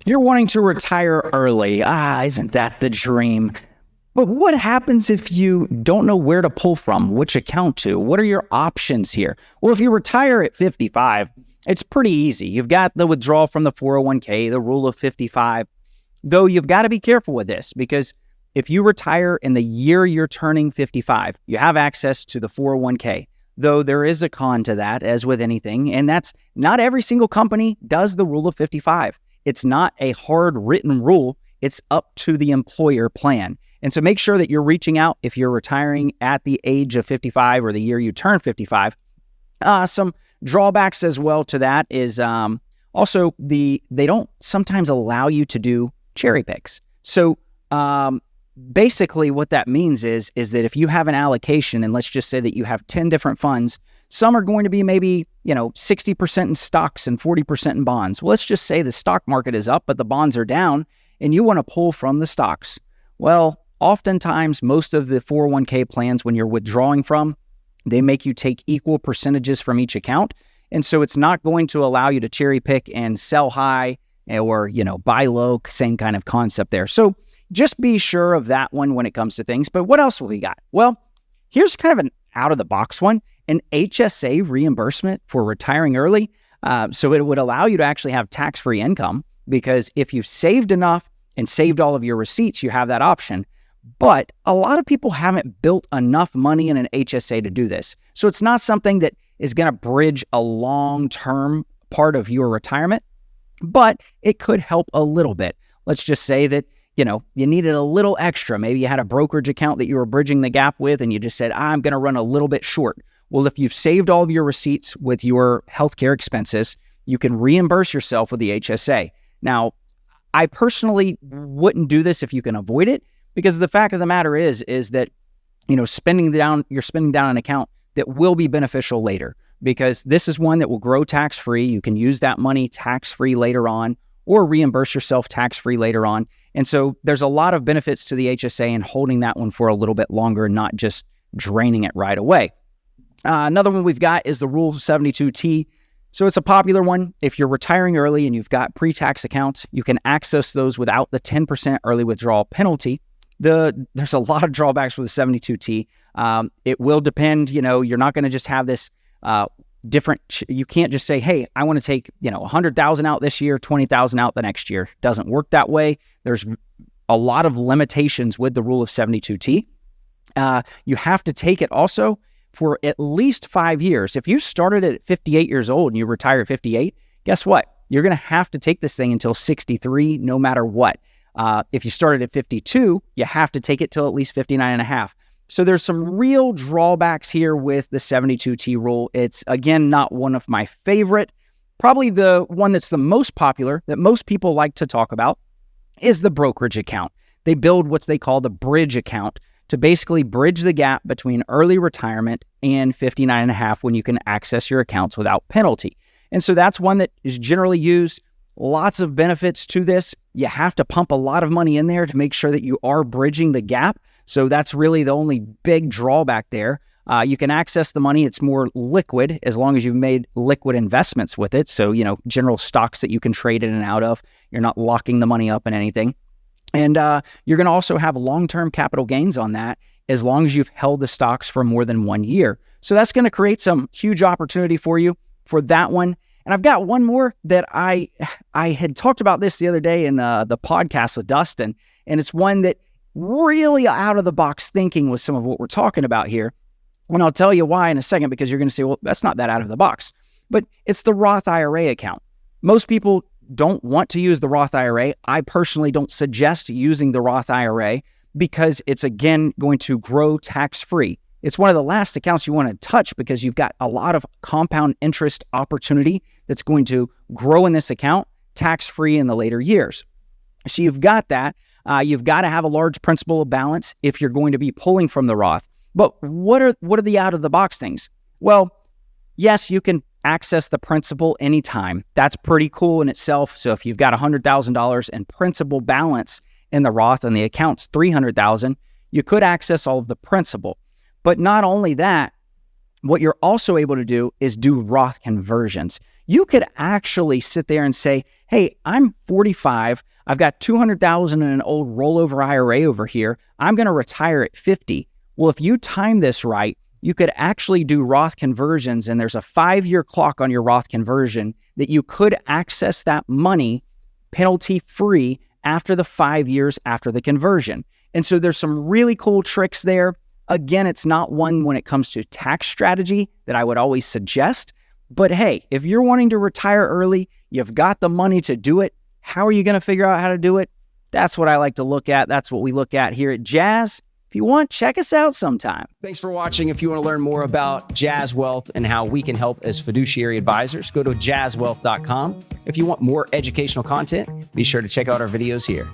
You're wanting to retire early. Isn't that the dream? But what happens if you don't know where to pull from, which account to? What are your options here? Well, if you retire at 55, it's pretty easy. You've got the withdrawal from the 401k, the rule of 55, though you've got to be careful with this because if you retire in the year you're turning 55, you have access to the 401k, though there is a con to that, as with anything, and that's not every single company does the rule of 55. It's not a hard written rule. It's up to the employer plan. And so make sure that you're reaching out if you're retiring at the age of 55 or the year you turn 55. Some drawbacks as well to that is also they don't sometimes allow you to do cherry picks. So basically what that means is that if you have an allocation, and let's just say that you have 10 different funds, some are going to be maybe, 60% in stocks and 40% in bonds. Well, let's just say the stock market is up, but the bonds are down and you want to pull from the stocks. Well, oftentimes most of the 401k plans, when you're withdrawing from, they make you take equal percentages from each account. And so it's not going to allow you to cherry pick and sell high or, buy low, same kind of concept there. So just be sure of that one when it comes to things. But what else have we got? Well, here's kind of an out-of-the-box one, an HSA reimbursement for retiring early. So it would allow you to actually have tax-free income because if you've saved enough and saved all of your receipts, you have that option. But a lot of people haven't built enough money in an HSA to do this. So it's not something that is going to bridge a long-term part of your retirement, but it could help a little bit. Let's just say that you needed a little extra. Maybe you had a brokerage account that you were bridging the gap with, and you just said, I'm going to run a little bit short. Well, if you've saved all of your receipts with your healthcare expenses, you can reimburse yourself with the HSA. Now, I personally wouldn't do this if you can avoid it, because the fact of the matter is that, you're spending down an account that will be beneficial later, because this is one that will grow tax-free. You can use that money tax-free later on, or reimburse yourself tax-free later on. And so there's a lot of benefits to the HSA and holding that one for a little bit longer, not just draining it right away. Another one we've got is the Rule of 72T. So it's a popular one. If you're retiring early and you've got pre-tax accounts, you can access those without the 10% early withdrawal penalty. There's a lot of drawbacks with the 72T. It will depend, you're not going to just have this you can't just say, hey, I want to take, 100,000 out this year, 20,000 out the next year. It doesn't work that way. There's a lot of limitations with the Rule of 72T. You have to take it also for at least 5 years. If you started at 58 years old and you retire at 58, guess what? You're going to have to take this thing until 63, no matter what. If you started at 52, you have to take it till at least 59 and a half. So there's some real drawbacks here with the 72T rule. It's, again, not one of my favorite. Probably the one that's the most popular, that most people like to talk about, is the brokerage account. They build what they call the bridge account to basically bridge the gap between early retirement and 59 and a half when you can access your accounts without penalty. And so that's one that is generally used. Lots of benefits to this. You have to pump a lot of money in there to make sure that you are bridging the gap. So that's really the only big drawback there. You can access the money. It's more liquid as long as you've made liquid investments with it. So, general stocks that you can trade in and out of. You're not locking the money up in anything. And you're going to also have long-term capital gains on that as long as you've held the stocks for more than 1 year. So that's going to create some huge opportunity for you for that one. And I've got one more that I had talked about this the other day in the podcast with Dustin, and it's one that really out of the box thinking with some of what we're talking about here. And I'll tell you why in a second, because you're going to say, well, that's not that out of the box. But it's the Roth IRA account. Most people don't want to use the Roth IRA. I personally don't suggest using the Roth IRA because it's, again, going to grow tax-free. It's one of the last accounts you want to touch because you've got a lot of compound interest opportunity that's going to grow in this account tax-free in the later years. So you've got that. You've got to have a large principal balance if you're going to be pulling from the Roth. But what are the out-of-the-box things? Well, yes, you can access the principal anytime. That's pretty cool in itself. So if you've got $100,000 in principal balance in the Roth and the account's $300,000, you could access all of the principal. But not only that, What you're also able to do is do Roth conversions. You could actually sit there and say, hey, I'm 45. I've got 200,000 in an old rollover IRA over here. I'm going to retire at 50. Well, if you time this right, you could actually do Roth conversions, and there's a 5-year clock on your Roth conversion that you could access that money penalty-free after the 5 years after the conversion. And so there's some really cool tricks there. Again, it's not one when it comes to tax strategy that I would always suggest. But hey, if you're wanting to retire early, you've got the money to do it. How are you going to figure out how to do it? That's what I like to look at. That's what we look at here at Jazz. If you want, check us out sometime. Thanks for watching. If you want to learn more about Jazz Wealth and how we can help as fiduciary advisors, go to jazzwealth.com. If you want more educational content, be sure to check out our videos here.